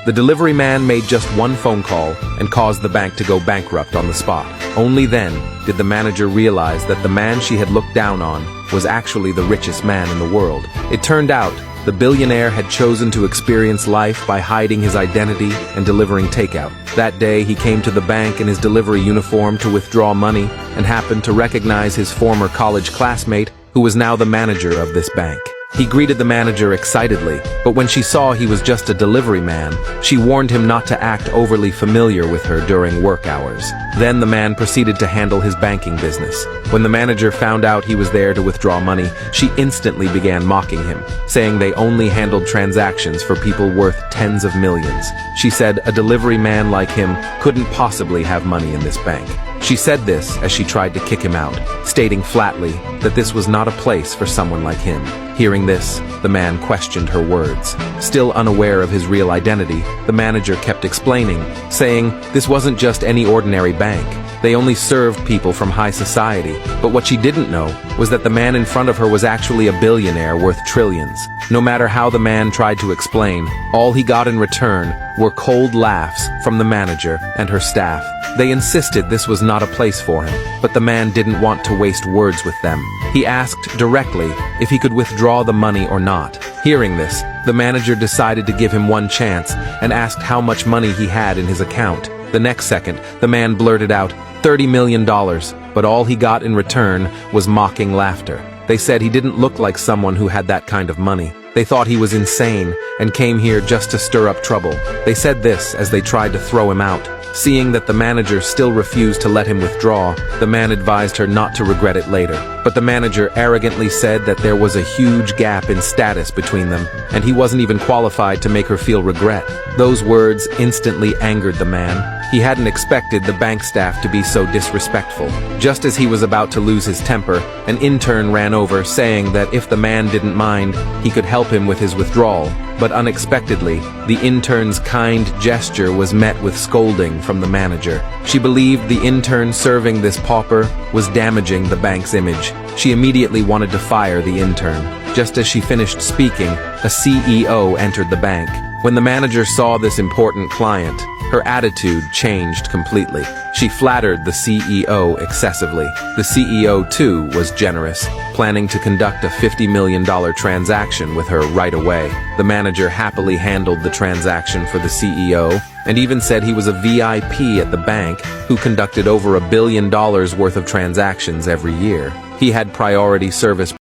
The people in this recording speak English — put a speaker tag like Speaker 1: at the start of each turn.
Speaker 1: The delivery man made just one phone call and caused the bank to go bankrupt on the spot. Only then did the manager realize that the man she had looked down on was actually the richest man in the world. It turned out the billionaire had chosen to experience life by hiding his identity and delivering takeout. That day, he came to the bank in his delivery uniform to withdraw money and happened to recognize his former college classmate, who was now the manager of this bank. He greeted the manager excitedly, but when she saw he was just a delivery man, she warned him not to act overly familiar with her during work hours. Then the man proceeded to handle his banking business. When the manager found out he was there to withdraw money, she instantly began mocking him, saying they only handled transactions for people worth tens of millions. She said a delivery man like him couldn't possibly have money in this bank. She said this as she tried to kick him out, stating flatly that this was not a place for someone like him. Hearing this, the man questioned her words. Still unaware of his real identity, the manager kept explaining, saying this wasn't just any ordinary bank. They only served people from high society. But what she didn't know was that the man in front of her was actually a billionaire worth trillions. No matter how the man tried to explain, all he got in return were cold laughs from the manager and her staff. They insisted this was not a place for him, but the man didn't want to waste words with them. He asked directly if he could withdraw the money or not. Hearing this, the manager decided to give him one chance and asked how much money he had in his account. The next second, the man blurted out $30 million, but all he got in return was mocking laughter. They said he didn't look like someone who had that kind of money. They thought he was insane and came here just to stir up trouble. They said this as they tried to throw him out. Seeing that the manager still refused to let him withdraw, the man advised her not to regret it later. But the manager arrogantly said that there was a huge gap in status between them, and he wasn't even qualified to make her feel regret. Those words instantly angered the man. He hadn't expected the bank staff to be so disrespectful. Just as he was about to lose his temper, an intern ran over saying that if the man didn't mind, he could help him with his withdrawal. But unexpectedly, the intern's kind gesture was met with scolding from the manager. She believed the intern serving this pauper was damaging the bank's image. She immediately wanted to fire the intern. Just as she finished speaking, a CEO entered the bank. When the manager saw this important client, her attitude changed completely. She flattered the CEO excessively. The CEO, too, was generous, planning to conduct a $50 million transaction with her right away. The manager happily handled the transaction for the CEO and even said he was a VIP at the bank who conducted over $1 billion worth of transactions every year. He had priority service